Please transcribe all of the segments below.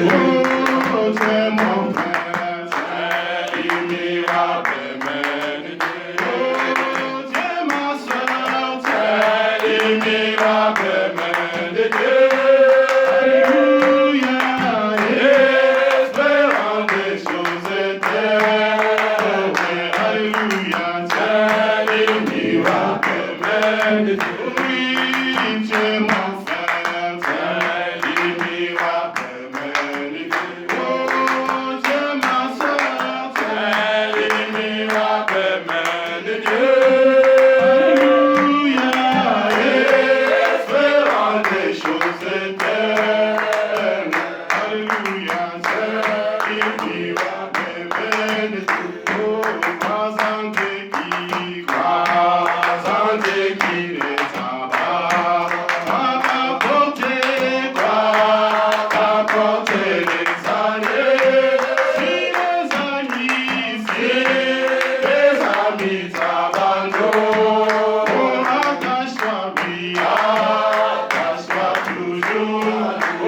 Oh, c'est mon frère, c'est l'immirable main de Dieu. Oh, c'est ma soeur, c'est l'immirable main de Dieu. Alléluia, espérant des choses éternelles. Alléluia, c'est l'immirable main de Dieu. Oui, c'est mon frère, c'est l'immirable main de Dieu. Oh, c'est ma soeur, c'est l'immirable main de Dieu. Alléluia, espérant des choses éternelles. Alléluia, c'est l'immirable main de Dieu. Oh, crois en Dieu qui les abat. Apporter les alliés. Si les amis t'abandonnent, oh, attache-toi bien, attache-toi toujours. Oh,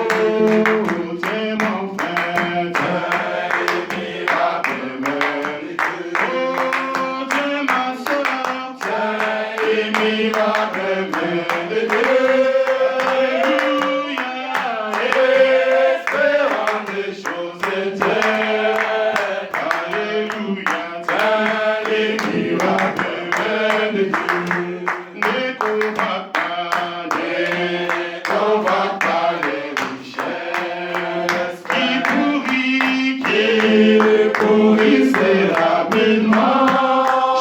c'est mon frère, c'est l'immirable main de Dieu. Oh, c'est ma soeur, c'est l'immirable main de Dieu. Alléluia, espérant des choses éternelles. Alléluia, c'est l'immirable main de Dieu. Ne convoite pas les richesses qui pourrissent rapidement.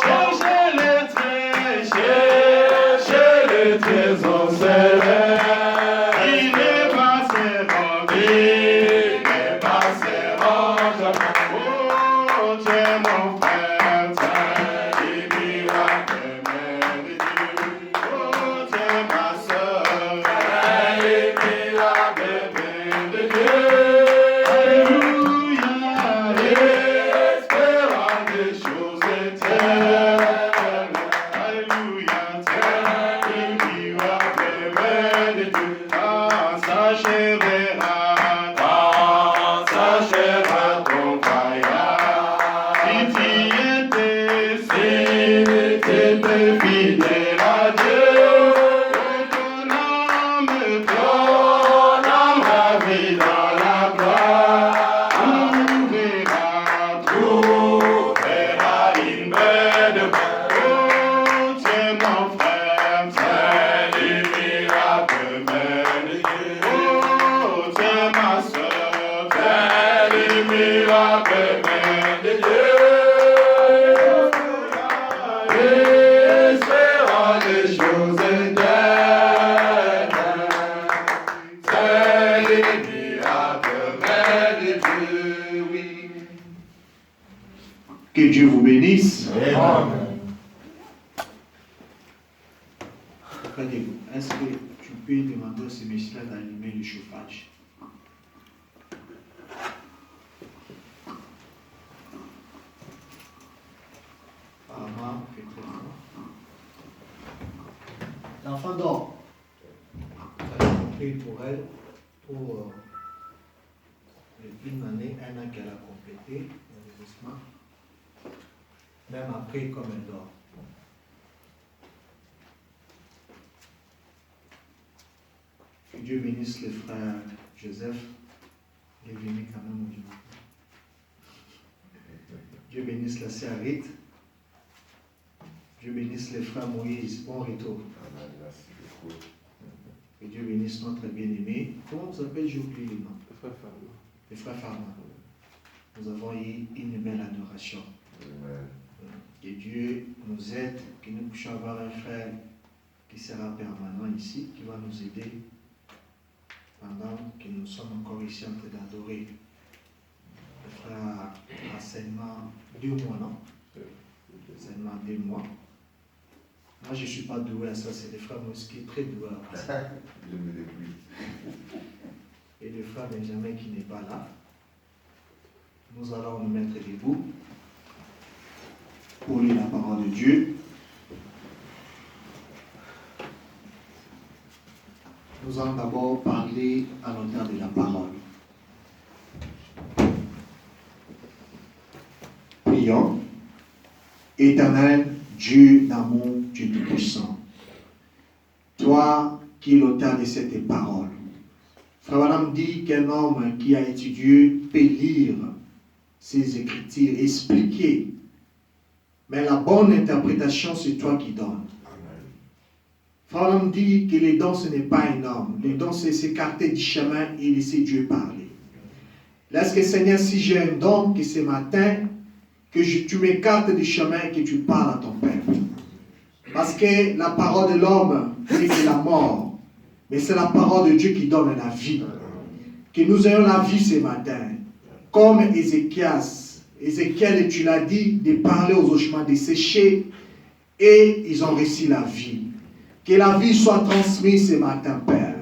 Cherchez les trésors célestes. Il ne passeront jamais. Oh, c'est mon frère, c'est l'immirable main de Dieu. Oh, c'est ma soeur, c'est l'immirable main de Dieu. Alléluia, espérant des choses éternelles. Alléluia, c'est l'immirable main de Dieu. Ah, s'achèvera ton voyage. Si tu étais fidèle à Dieu, ton âme la vie dans la gloire. Trouvera une belle voie. Oh, c'est mon frère, c'est l'immirable main de Dieu. Oh, c'est ma soeur, c'est l'immirable main de Dieu. Espérant des choses éternelles, c'est l'immirable main de Dieu, oui. Que Dieu vous bénisse. Amen. Regardez-vous, est-ce que tu peux demander à ce monsieur-là d'allumer le chauffage? Apparemment, il fait très froid. L'enfant dort. Ça a compris pour elle, pour une année, un an qu'elle a complété, l'investissement. Même après, comme elle dort. Que Dieu bénisse le frère Joseph. Il est venu quand même aujourd'hui. Dieu bénisse la sœur Rite. Dieu bénisse les frères Moïse. Bon retour. Merci beaucoup. Que Dieu bénisse notre bien-aimé. Comment vous appelez, j'ai oublié le nom? Les frères Farman. Nous avons eu une belle adoration. Amen. Que Dieu nous aide, que nous puissions avoir un frère qui sera permanent ici, qui va nous aider pendant que nous sommes encore ici en train d'adorer. Le frère a seulement 2 mois, non? Seulement 2 mois. Moi, je ne suis pas doué à ça, c'est le frère Moïse qui est très doué à ça. Je me débrouille. Et le frère Benjamin qui n'est pas là. Nous allons nous mettre debout pour lire la parole de Dieu. Nous allons d'abord parler à l'auteur de la parole. prions. Éternel, Dieu d'amour, Dieu tout-puissant, toi qui es l'auteur de cette parole. Frère Branham dit qu'un homme qui a étudié peut lire ces écritures, expliquer. Mais la bonne interprétation, c'est toi qui donnes. Frère Branham dit que les dons, ce n'est pas un homme. Les dons, c'est s'écarter du chemin et laisser Dieu parler. Laisse-le Seigneur, si j'ai un don, que ce matin, tu m'écartes du chemin et que tu parles à ton peuple. Parce que la parole de l'homme, c'est que la mort. Mais c'est la parole de Dieu qui donne la vie. Que nous ayons la vie ce matin. Comme Ézéchiel, tu l'as dit, de parler aux ossements desséchés et ils ont reçu la vie. Que la vie soit transmise ce matin, Père.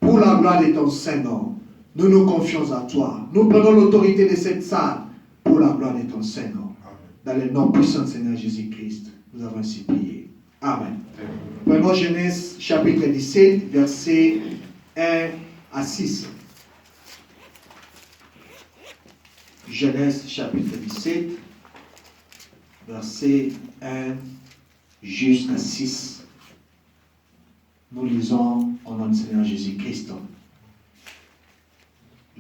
Pour la gloire de ton Saint-Nom, nous nous confions à toi. Nous prenons l'autorité de cette salle pour la gloire de ton Saint-Nom. Dans le nom puissant du Seigneur Jésus-Christ, nous avons ainsi prié. Amen. Prenons Genèse chapitre 17, versets 1 à 6. Genèse chapitre 17, versets 1 jusqu'à 6. Nous lisons au nom du Seigneur Jésus-Christ.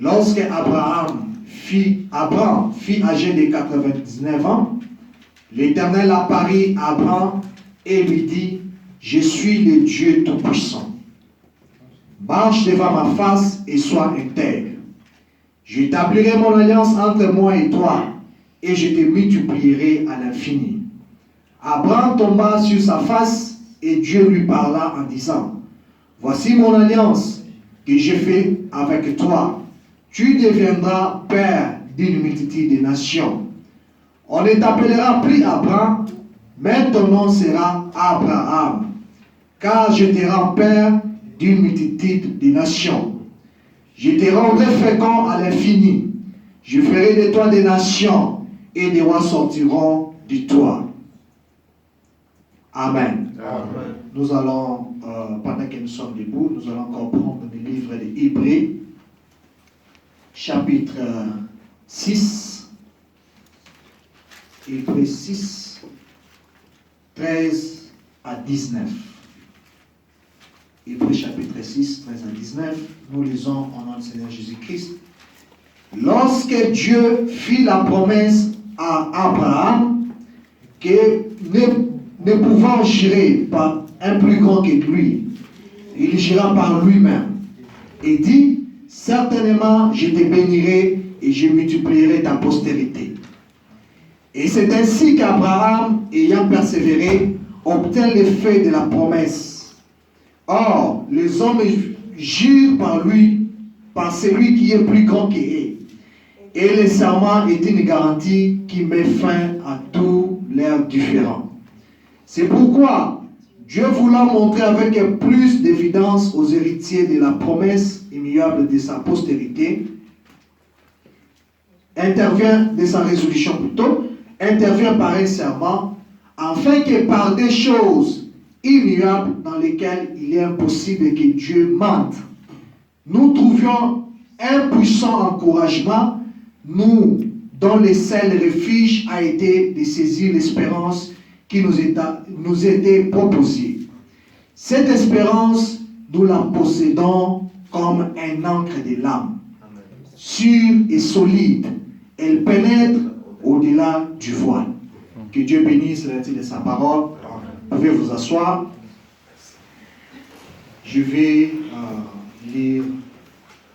Lorsque Abraham fut âgé de 99 ans, l'Éternel apparut à Abraham et lui dit, « Je suis le Dieu Tout-Puissant. Marche devant ma face et sois intègre. J'établirai mon alliance entre moi et toi, et je te multiplierai à l'infini. » Abraham tomba sur sa face, et Dieu lui parla en disant, « Voici mon alliance que j'ai faite avec toi. Tu deviendras père d'une multitude de nations. On ne t'appellera plus Abraham, mais ton nom sera Abraham, car je te rends père d'une multitude de nations. Je te rendrai fécond à l'infini. Je ferai de toi des nations, et des rois sortiront de toi. » Amen. Amen. Nous allons, pendant que nous sommes debout, nous allons encore prendre le livre des Hébreux, chapitre 6, Hébreux 6, 13 à 19. Hébreux chapitre 6, 13 à 19, nous lisons au nom du Seigneur Jésus-Christ. Lorsque Dieu fit la promesse à Abraham que ne pouvant jurer par un plus grand que lui, il jura par lui-même et dit, certainement je te bénirai et je multiplierai ta postérité. Et c'est ainsi qu'Abraham, ayant persévéré, obtint l'effet de la promesse. Or, les hommes jurent par lui, par celui qui est plus grand qu'eux. Et le serment est une garantie qui met fin à tous leurs différends. C'est pourquoi Dieu voulant montrer avec plus d'évidence aux héritiers de la promesse immuable de sa postérité, intervient par un serment, afin que par des choses immuables dans lesquelles il est impossible que Dieu mente, nous trouvions un puissant encouragement, nous dont le seul refuge a été de saisir l'espérance qui nous était proposée. Cette espérance, nous la possédons comme un ancre de l'âme, sûre et solide. Elle pénètre au-delà du voile. Que Dieu bénisse la lecture de sa parole. Vous pouvez vous asseoir. Je vais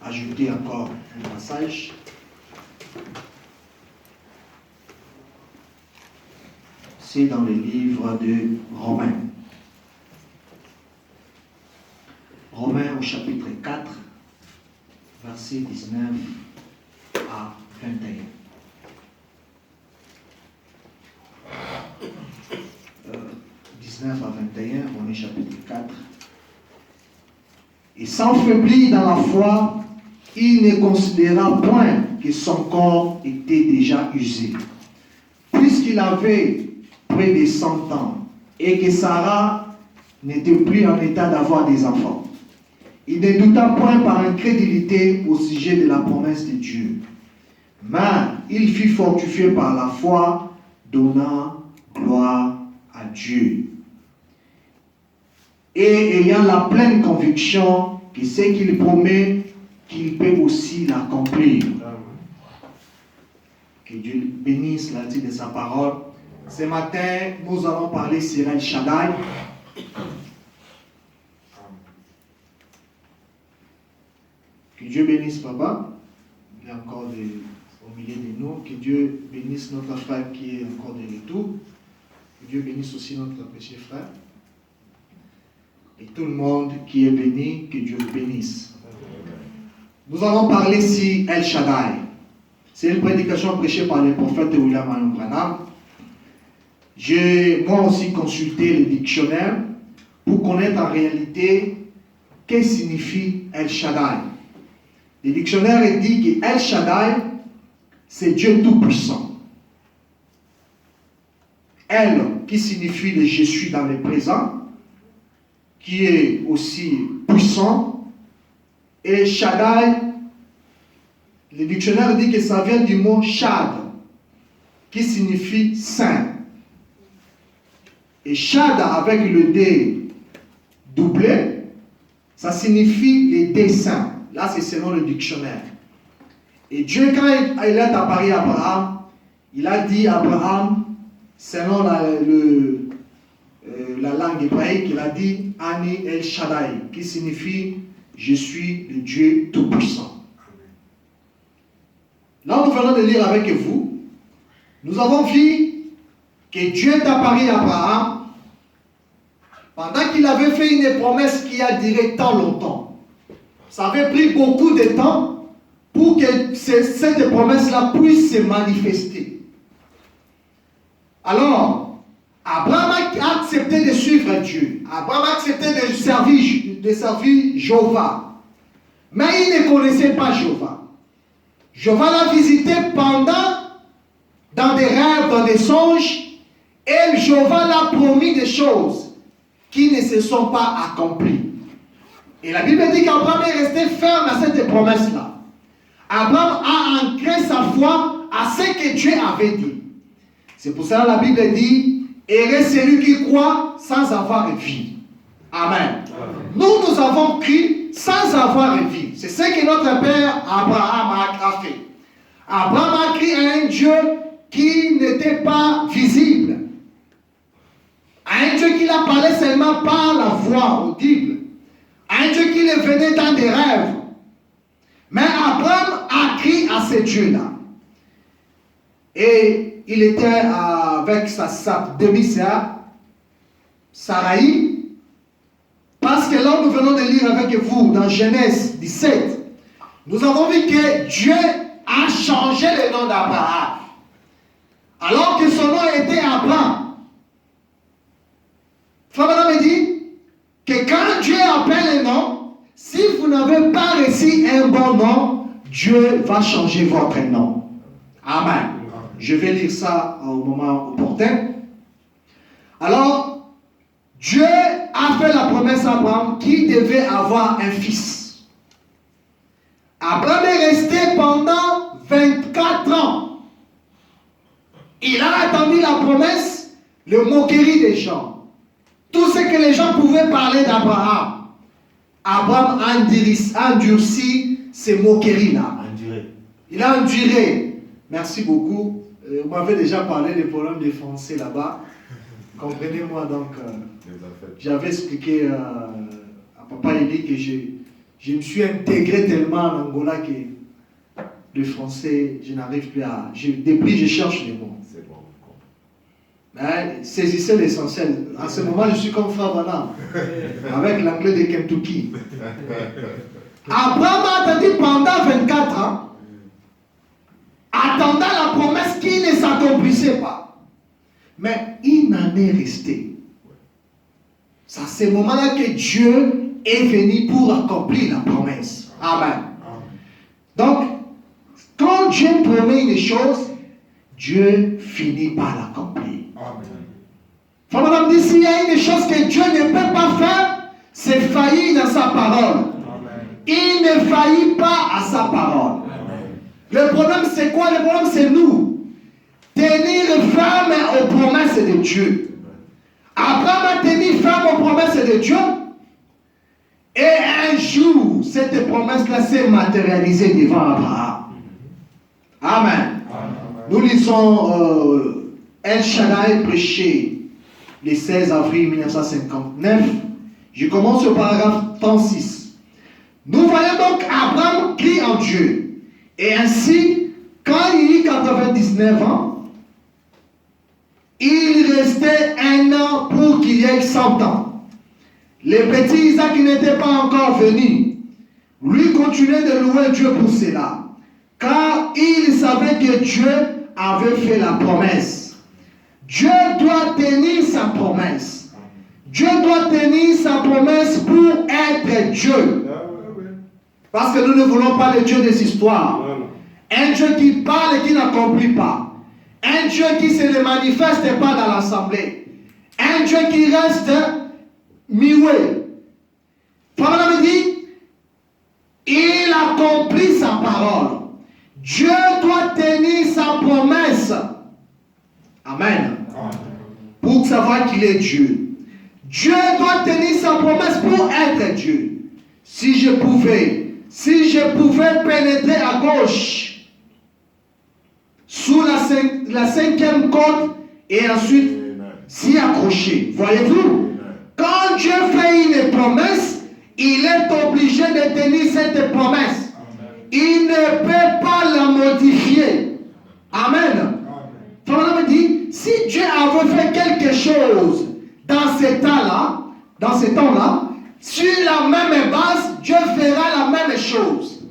ajouter encore un passage. C'est dans le livre de Romains. Romains au chapitre 4, versets 19 à 21. 19 à 21, Romains chapitre 4. Et s'enfaiblit dans la foi, il ne considéra point que son corps était déjà usé, puisqu'il avait près de 100 ans, et que Sarah n'était plus en état d'avoir des enfants. Il ne douta point par incrédulité au sujet de la promesse de Dieu, mais il fut fortifié par la foi, donnant gloire à Dieu. Et ayant la pleine conviction que ce qu'il promet, qu'il peut aussi l'accomplir. Que Dieu bénisse la lecture de sa parole. Ce matin, nous allons parler sur El Shaddai. Que Dieu bénisse Papa. Il est encore au milieu de nous. Que Dieu bénisse notre frère qui est encore de retour. Que Dieu bénisse aussi notre petit frère. Et tout le monde qui est béni, que Dieu le bénisse. Nous allons parler sur El Shaddai. C'est une prédication prêchée par le prophète William Marion Branham. J'ai moi aussi consulté le dictionnaire pour connaître en réalité ce que signifie El Shaddai. Le dictionnaire dit que El Shaddai, c'est Dieu Tout-Puissant. El, qui signifie le je suis dans le présent, qui est aussi puissant. Et Shaddai, le dictionnaire dit que ça vient du mot Shad, qui signifie saint. Et Shad avec le D doublé, ça signifie les desseins. Là, c'est selon le dictionnaire. Et Dieu, quand il est apparu à Abraham, il a dit à Abraham, selon la langue hébraïque, il a dit Ani El Shaddai, qui signifie je suis le Dieu Tout-Puissant. Là, nous venons de lire avec vous, nous avons vu que Dieu est apparu à Abraham pendant qu'il avait fait une promesse qui a duré tant longtemps. Ça avait pris beaucoup de temps pour que cette promesse-là puisse se manifester. Alors, Abraham a accepté de suivre Dieu. Abraham a accepté de servir Jéhovah. Mais il ne connaissait pas Jéhovah. Jéhovah l'a visité dans des rêves, dans des songes, et Jéhovah l'a promis des choses qui ne se sont pas accomplies. Et la Bible dit qu'Abraham est resté ferme à cette promesse-là. Abraham a ancré sa foi à ce que Dieu avait dit. C'est pour cela que la Bible dit « Heureux celui qui croit sans avoir vu. » Amen. Nous avons cru sans avoir vu. C'est ce que notre père Abraham a fait. Abraham a cru à un Dieu qui n'était pas visible. À un Dieu qui a parlé seulement par la voix audible. À un Dieu qui le venait dans des rêves. Mais Abraham a cru à ce Dieu-là. Et il était avec sa demi-sœur, Sarai. Parce que là, nous venons de lire avec vous dans Genèse 17, nous avons vu que Dieu a changé le nom d'Abraham. Alors que son nom était Abraham. Frère me dit que quand Dieu appelle un nom, si vous n'avez pas reçu un bon nom, Dieu va changer votre nom. Amen. Je vais lire ça au moment opportun. Alors, Dieu a fait la promesse à Abraham qu'il devait avoir un fils. Abraham est resté pendant 24 ans. Il a attendu la promesse, le moquerie des gens. Tout ce que les gens pouvaient parler d'Abraham. Abraham a endurci ces moqueries-là. Il a enduré. Merci beaucoup. Vous m'avez déjà parlé des problèmes des Français là-bas. Comprenez-moi donc. J'avais expliqué à Papa Eli que je me suis intégré tellement en Angola que le français, je n'arrive plus à... Depuis, je cherche les mots. C'est bon. Mais saisissez l'essentiel. À ce moment, je suis comme Frère Branham, avec l'anglais de Kentucky. Abraham a attendu pendant 24 ans, attendant la promesse qui ne s'accomplissait pas. Mais il n'en est resté. C'est à ce moment-là que Dieu est venu pour accomplir la promesse. Amen. Donc, quand Dieu promet une chose, Dieu finit par l'accomplir. Frère Madame dit, s'il y a une chose que Dieu ne peut pas faire, c'est faillir dans sa parole. Amen. Il ne faillit pas à sa parole. Amen. Le problème c'est quoi? Le problème c'est nous. Des tenir ferme aux promesses de Dieu. Abraham a tenu ferme aux promesses de Dieu. Et un jour, cette promesse-là s'est matérialisée devant Abraham. Amen. Nous lisons El Shaddai prêché le 16 avril 1959. Je commence au paragraphe 36. Nous voyons donc Abraham crie en Dieu. Et ainsi, quand il eut 99 ans, il restait un an pour qu'il y ait 100 ans. Le petit Isaac n'était pas encore venu. Lui continuait de louer Dieu pour cela, car il savait que Dieu avait fait la promesse. Dieu doit tenir sa promesse. Dieu doit tenir sa promesse pour être Dieu. Parce que nous ne voulons pas le Dieu des histoires. Un Dieu qui parle et qui n'accomplit pas. Un Dieu qui ne se manifeste pas dans l'assemblée. Un Dieu qui reste muet. Frère me dit, il accomplit sa parole. Dieu doit tenir sa promesse. Amen. Pour savoir qu'il est Dieu. Dieu doit tenir sa promesse pour être Dieu. Si je pouvais pénétrer à gauche sous la cinquième côte et ensuite s'y accrocher. Voyez-vous? Quand Dieu fait une promesse, il est obligé de tenir cette promesse. Il ne peut pas la modifier. Amen. Frère me dit, si Dieu avait fait quelque chose dans ce temps-là, sur la même base, Dieu fera la même chose.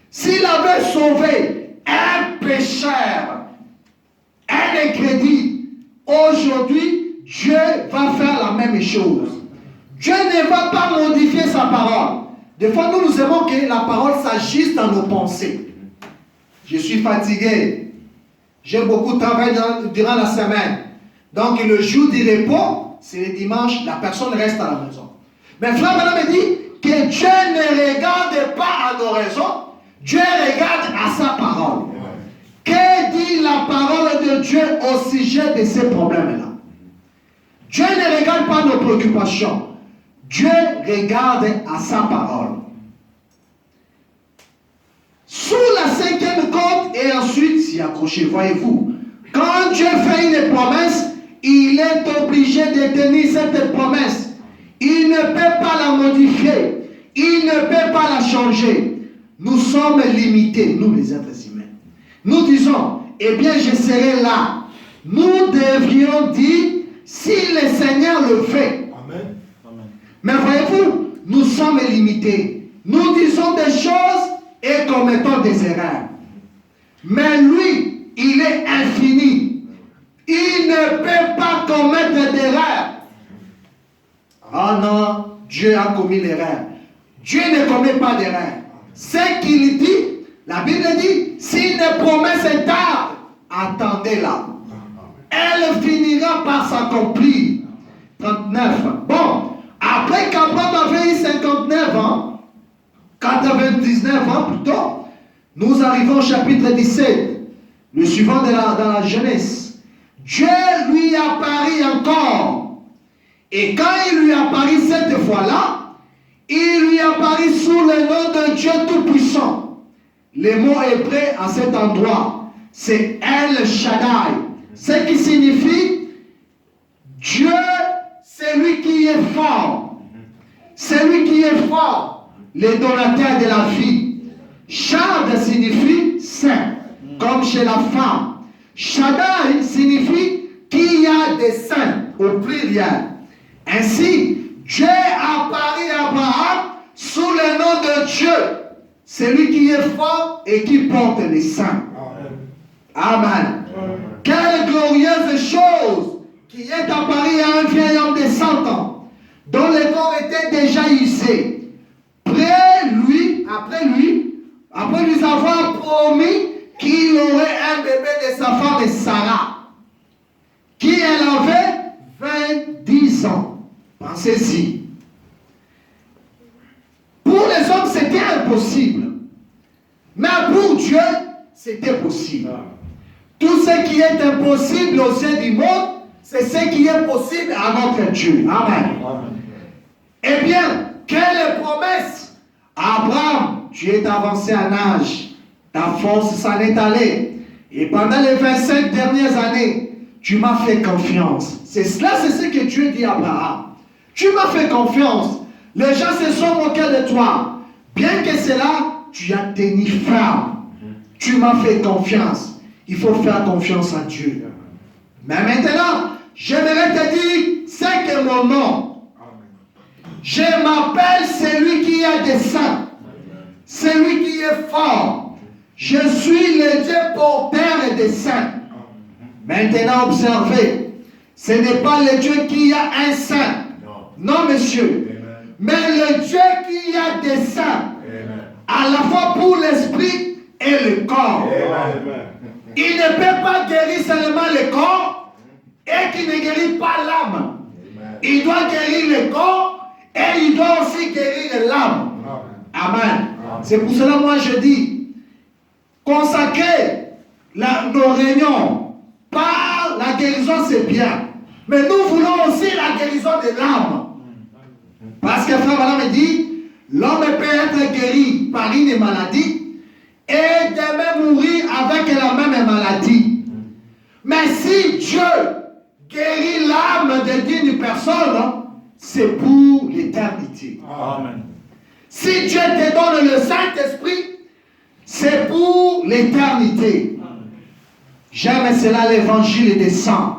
S'il avait sauvé un pécheur, un incrédit, aujourd'hui, Dieu va faire la même chose. Dieu ne va pas modifier sa parole. Des fois, nous aimons que la parole s'agisse dans nos pensées. Je suis fatigué. J'ai beaucoup travaillé durant la semaine. Donc, le jour du repos, c'est le dimanche, la personne reste à la maison. Mais frère, madame me dit que Dieu ne regarde pas à nos raisons, Dieu regarde à sa parole. Que dit la parole de Dieu au sujet de ces problèmes-là? Dieu ne regarde pas nos préoccupations. Dieu regarde à sa parole. Sous la cinquième côte et ensuite s'y accrocher. Voyez-vous, quand Dieu fait une promesse, il est obligé de tenir cette promesse. Il ne peut pas la modifier. Il ne peut pas la changer. Nous sommes limités, nous les êtres humains. Nous disons, eh bien je serai là. Nous devrions dire, si le Seigneur le fait. Amen. Mais voyez-vous, nous sommes limités. Nous disons des choses et commettons des erreurs. Mais lui, il est infini. Il ne peut pas commettre d'erreur. Ah non, Dieu a commis l'erreur. Dieu ne commet pas d'erreur. Ce qu'il dit, la Bible dit, si une promesse est tard, attendez-la. Elle finira par s'accomplir. 39. Bon, après qu'Abraham avait eu 59 ans, 99 ans plutôt, nous arrivons au chapitre 17, le suivant dans la Genèse. Dieu lui apparut encore. Et quand il lui apparut cette fois-là, il lui apparut sous le nom de Dieu Tout-Puissant. Le mot hébreu à cet endroit, c'est El Shaddai. Ce qui signifie Dieu, c'est lui qui est fort. C'est lui qui est fort, le donateur de la vie. Shad signifie saint, comme chez la femme. Shaddai signifie qu'il y a des saints, au pluriel. Ainsi, Dieu apparut à Abraham sous le nom de Dieu. C'est lui qui est fort et qui porte les saints. Amen. Quelle glorieuse chose qui est apparue à un vieil homme de 100 ans, dont le corps était déjà usé. Après lui avoir promis qu'il aurait un bébé de sa femme Sarah, qui elle avait 20 ans. Pensez-y. Pour les hommes, c'était impossible. Mais pour Dieu, c'était possible. Tout ce qui est impossible aux yeux du monde, c'est ce qui est possible à notre Dieu. Amen. Eh bien, quelle promesse? Abraham, tu es avancé en âge. Ta force s'en est allée. Et pendant les 25 dernières années, tu m'as fait confiance. C'est ce que Dieu dit à Abraham. Tu m'as fait confiance. Les gens se sont moqués de toi. Bien que cela, tu as tenu ferme. Tu m'as fait confiance. Il faut faire confiance à Dieu. Mais maintenant, j'aimerais te dire, c'est que mon nom. Je m'appelle celui qui a des saints. Celui qui est fort. Je suis le Dieu porteur des saints. Maintenant, observez. Ce n'est pas le Dieu qui a un saint. Non, monsieur. Amen. Mais le Dieu qui a des saints. À la fois pour l'esprit et le corps. Amen. Il ne peut pas guérir seulement le corps et qui ne guérit pas l'âme. Il doit guérir le corps et il doit aussi guérir l'âme. Amen. C'est pour cela moi je dis, consacrer nos réunions par la guérison c'est bien. Mais nous voulons aussi la guérison de l'âme. Parce que frère Madame dit, l'homme peut être guéri par une maladie et demain mourir avec la même maladie. Mais si Dieu guérit l'âme d'une personne, c'est pour l'éternité. Amen. Si Dieu te donne le Saint-Esprit, c'est pour l'éternité. J'aime cela, l'évangile des saints.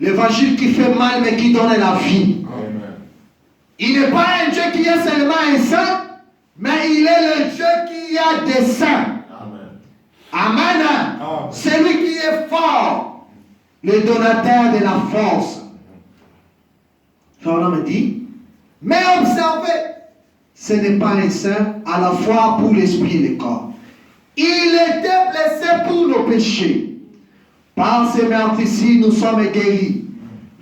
L'évangile qui fait mal mais qui donne la vie. Amen. Il n'est pas un Dieu qui est seulement un saint, mais il est le Dieu qui a des saints. Amen. Amen. Amen. Celui qui est fort, le donateur de la force. Frère me dit, mais observez, ce n'est pas un saint à la fois pour l'esprit et le corps. Il était blessé pour nos péchés. Par ces meurtres-ci, nous sommes guéris.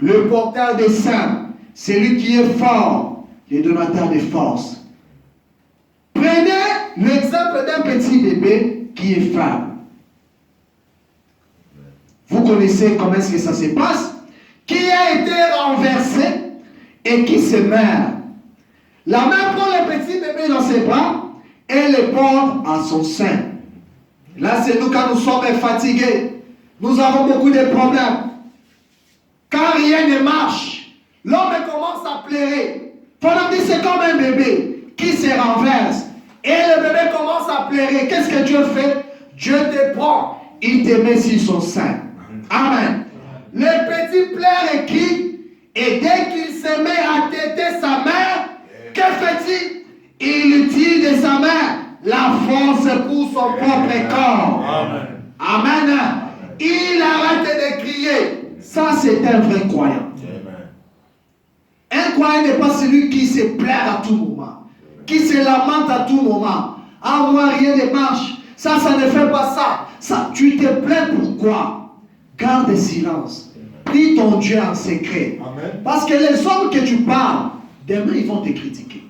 Le porteur des saints, celui qui est fort, le donateur de force. Prenez l'exemple d'un petit bébé qui est faible. Vous connaissez comment est-ce que ça se passe? Qui a été renversé et qui se meurt. La mère prend le petit bébé dans ses bras et le porte à son sein. Là, c'est nous quand nous sommes fatigués. Nous avons beaucoup de problèmes. Quand rien ne marche, l'homme commence à pleurer. Pendant dit c'est comme un bébé qui se renverse. Et le bébé commence à pleurer. Qu'est-ce que Dieu fait? Dieu te prend. Il te met sur son sein. Amen. Le petit pleure et crie. Et dès qu'il se met à téter sa mère, que fait-il? Il tire de sa main la force pour son propre corps. Amen. Amen. Il arrête de crier. Ça, c'est un vrai croyant. Un croyant n'est pas celui qui se plaint à tout moment, qui se lamente à tout moment. Ah, moi, rien ne marche. Ça ne fait pas ça. Tu te plains pourquoi? Garde silence. Prie ton Dieu en secret. Amen. Parce que les hommes que tu parles, demain, ils vont te critiquer.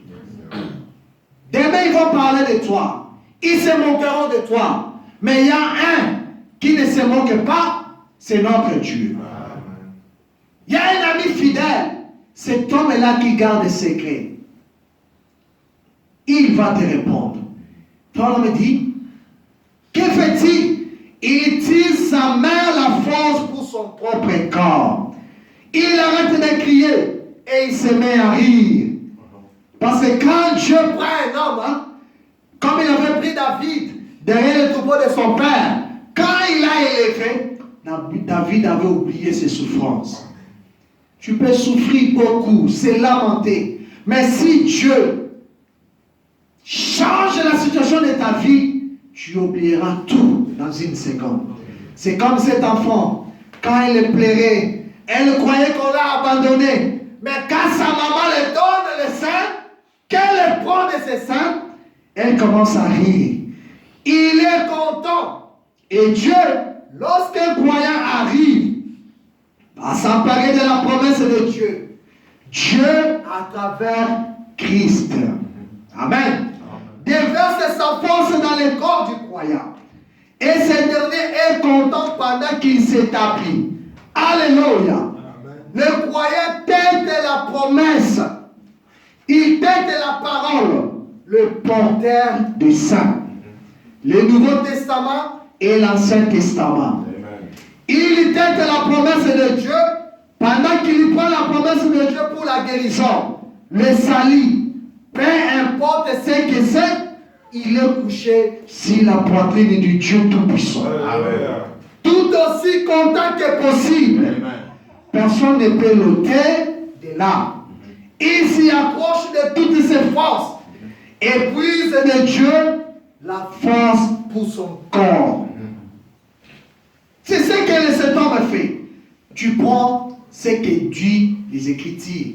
Demain, ils vont parler de toi. Ils se moqueront de toi. Mais il y a un qui ne se moque pas, c'est notre Dieu. Il y a un ami fidèle. Cet homme-là qui garde le secret. Il va te répondre. Paul me dit, que fait-il? Il utilise sa main la force pour son propre corps. Il arrête de crier et il se met à rire. Parce que quand Dieu prend un homme, comme il avait pris David derrière le troupeau de son père, quand il l'a élevé, David avait oublié ses souffrances. Tu peux souffrir beaucoup, se lamenter. Mais si Dieu change la situation de ta vie, tu oublieras tout dans une seconde. C'est comme cet enfant, quand elle pleurait, elle croyait qu'on l'a abandonné. Mais quand sa maman lui donne le sein, qu'elle prend de ses seins, elle commence à rire. Il est content. Et Dieu, lorsqu'un croyant arrive à s'emparer de la promesse de Dieu, Dieu, à travers Christ, Amen, déverse sa force dans le corps du croyant. Et ce dernier est content pendant qu'il s'établit. Alléluia. Le croyant tente la promesse. Il tente la parole. Le porteur du saint. Le Nouveau Testament et l'Ancien Testament. Il tente la promesse de Dieu pendant qu'il prend la promesse de Dieu pour la guérison, le salut. Peu importe ce que c'est, il est couché sur la poitrine du Dieu Tout-Puissant. Tout aussi content que possible. Personne ne peut l'ôter de là. Il s'y approche de toutes ses forces et puise de Dieu la force pour son corps. C'est ce que cet homme fait. Tu prends ce que dit les Écritures.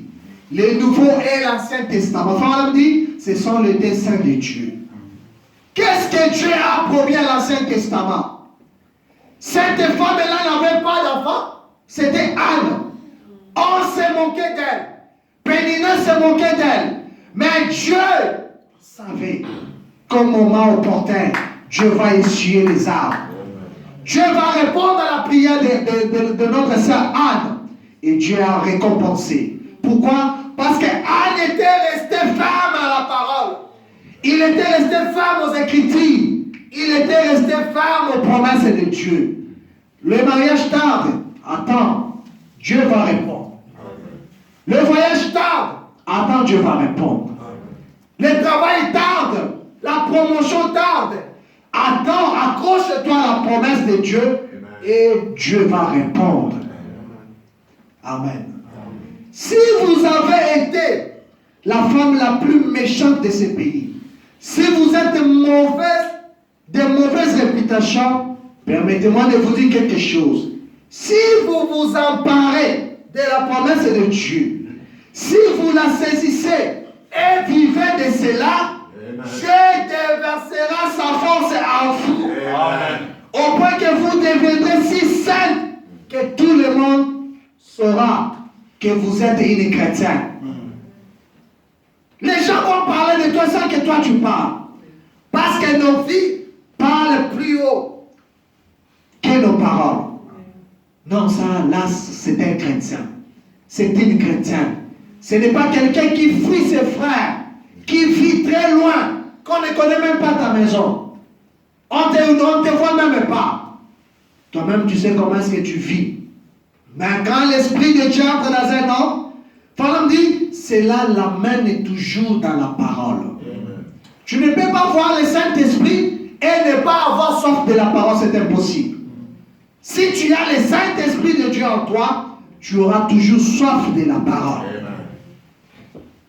Le Nouveau et l'Ancien Testament. Enfin, on dit, ce sont les desseins de Dieu. Qu'est-ce que Dieu a promis à l'Ancien Testament? Cette femme-là n'avait pas d'enfant. C'était Anne. On s'est moqué d'elle. Pénina s'est moqué d'elle. Mais Dieu savait qu'au moment opportun, Dieu va essuyer les arbres. Dieu va répondre à la prière de notre sœur Anne. Et Dieu a récompensé. Pourquoi? Parce qu'Anne était restée ferme à la parole. Il était resté ferme aux Écritures. Il était resté ferme aux promesses de Dieu. Le mariage tarde. Attends, Dieu va répondre. Le voyage tarde. Attends, Dieu va répondre. Le travail tarde. La promotion tarde. Attends, accroche-toi à la promesse de Dieu et Dieu va répondre. Amen. Si vous avez été la femme la plus méchante de ce pays, si vous êtes de mauvaise réputation, permettez-moi de vous dire quelque chose. Si vous vous emparez de la promesse de Dieu, si vous la saisissez et vivez de cela, Dieu déversera sa force en vous. Au point que vous deviendrez si sainte que tout le monde saura que vous êtes une chrétienne. Les gens vont parler de toi sans que toi tu parles. Parce que nos vies parlent plus haut que nos paroles. Non, ça, là, c'est un chrétien. C'est une chrétienne. Ce n'est pas quelqu'un qui fuit ses frères, qui vit très loin, qu'on ne connaît même pas ta maison. On ne te voit même pas. Toi-même, tu sais comment est-ce que tu vis. Mais quand l'Esprit de Dieu entre dans un homme, Paul dit, cela l'amène toujours dans la parole. Amen. Tu ne peux pas voir le Saint-Esprit et ne pas avoir soif de la parole, c'est impossible. Si tu as le Saint-Esprit de Dieu en toi, tu auras toujours soif de la parole.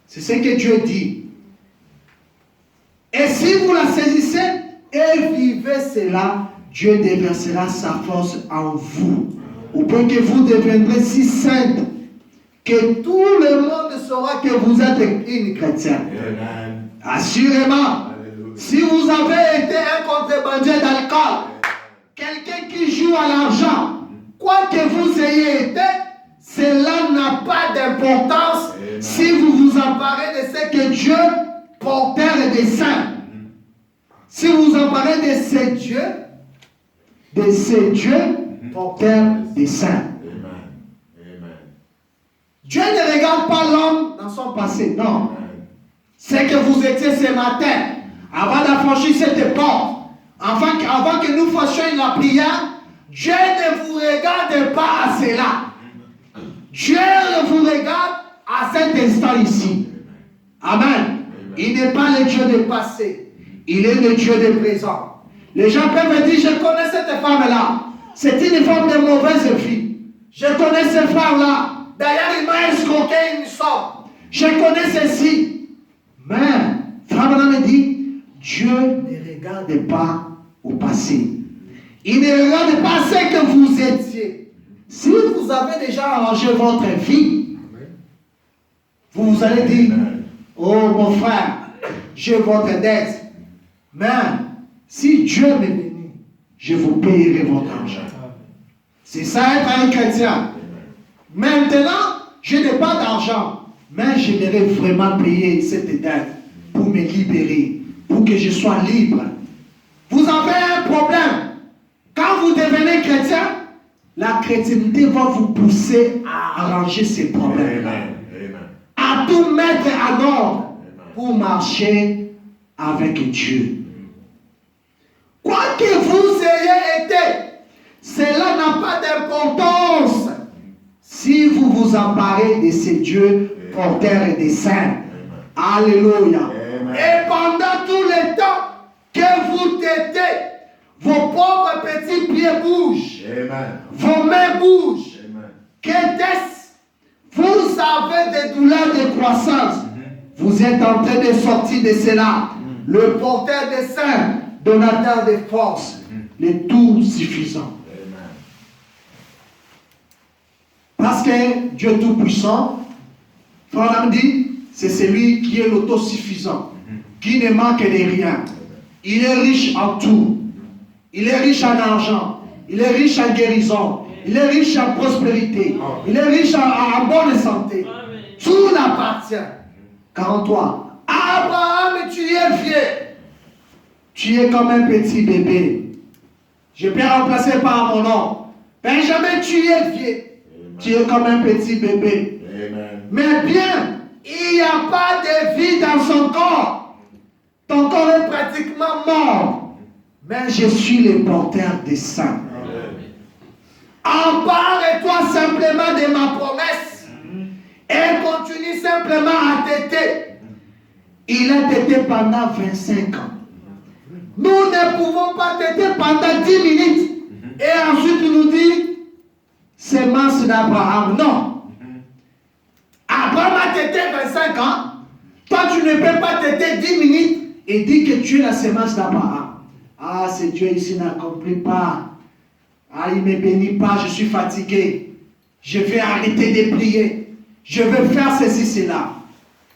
C'est ce que Dieu dit. Et si vous la saisissez et vivez cela, Dieu déversera sa force en vous. Au point que vous deviendrez si sainte que tout le monde saura que vous êtes une chrétienne. Amen. Assurément, si vous avez été un contrebandier d'alcool, quelqu'un qui joue à l'argent, quoi que vous ayez été, cela n'a pas d'importance si vous vous emparez de ce que Dieu, porteur des saints, si vous vous emparez de ces dieux, porteur des saints. Dieu ne regarde pas l'homme dans son passé, non. C'est que vous étiez ce matin, avant d'affranchir cette porte, avant que nous fassions la prière, Dieu ne vous regarde pas à cela. Dieu vous regarde à cet instant ici. Amen. Il n'est pas le Dieu du passé, il est le Dieu du présent. Les gens peuvent dire, je connais cette femme-là. C'est une femme de mauvaise vie. Je connais cette femme-là. D'ailleurs, il m'a escroqué une somme. Je connais ceci. Mais, Frère Branham me dit, Dieu ne regarde pas au passé. Il ne regarde pas ce que vous étiez. Si vous avez déjà arrangé votre vie, vous allez dire, oh mon frère, j'ai votre dette. Mais, si Dieu me bénit, je vous payerai votre argent. C'est ça être un chrétien. Maintenant, je n'ai pas d'argent, mais j'aimerais vraiment payer cette dette pour me libérer, pour que je sois libre. Vous avez un problème. Quand vous devenez la chrétienté va vous pousser à arranger ces problèmes-là. Amen. À tout mettre en ordre pour marcher avec Dieu. Quoi que vous ayez été, cela n'a pas d'importance si vous vous emparez de ces dieux porteurs et des saints. Alléluia. Amen. Et pendant tout le temps que vous têtez, vos pauvres petits pieds bougent, Amen. vos mains bougent. Amen. Qu'est-ce? Vous avez des douleurs de croissance. Vous êtes en train de sortir de cela. Le porteur des saints, donateur de force, le tout suffisant. Amen. Parce que Dieu Tout-Puissant, Frère dit, c'est celui qui est l'autosuffisant, qui ne manque de rien. Il est riche en tout. Il est riche en argent. Il est riche en guérison. Il est riche en prospérité. Il est riche en bonne santé. Tout l'appartient. 43. Abraham, tu es vieux. Tu es comme un petit bébé. Je peux remplacer par mon nom. Benjamin, tu es vieux. Tu es comme un petit bébé. Amen. Mais bien, il n'y a pas de vie dans son corps. Ton corps est pratiquement mort. Mais je suis le porteur des saints. Empare-toi simplement de ma promesse et continue simplement à téter. Il a tété pendant 25 ans. Nous ne pouvons pas téter pendant 10 minutes et ensuite nous dire sémence d'Abraham. Non. Abraham a tété 25 ans. Toi, tu ne peux pas téter 10 minutes et dire que tu es la sémence d'Abraham. Ah, ce Dieu ici n'accomplit pas. Ah, il ne me bénit pas, je suis fatigué. Je vais arrêter de prier. Je vais faire ceci, cela.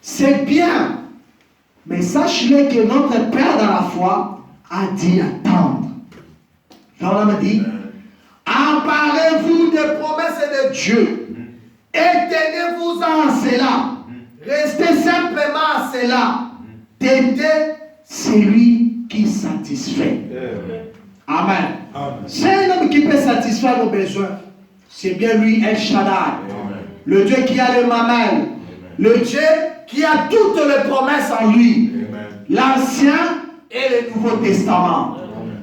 C'est bien. Mais sache-le que notre Père dans la foi a dit attendre. Frère m'a dit, emparez-vous des promesses de Dieu et tenez-vous-en à cela. Restez simplement à cela. Tétez celui qui satisfait. Amen. C'est un homme qui peut satisfaire nos besoins. C'est bien lui, El Shaddai. Le Dieu qui a le mamel. Le Dieu qui a toutes les promesses en lui. L'Ancien et le Nouveau Testament.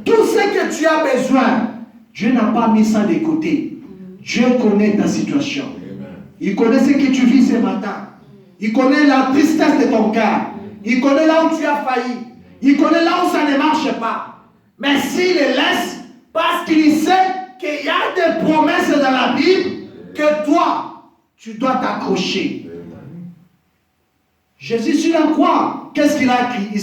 Tout ce que tu as besoin, Dieu n'a pas mis ça de côté. Dieu connaît ta situation. Il connaît ce que tu vis ce matin. Il connaît la tristesse de ton cœur. Il connaît là où tu as failli. Il connaît là où ça ne marche pas. Mais s'il les laisse, parce qu'il sait qu'il y a des promesses dans la Bible que toi, tu dois t'accrocher. Jésus sur la croix, qu'est-ce qu'il a écrit?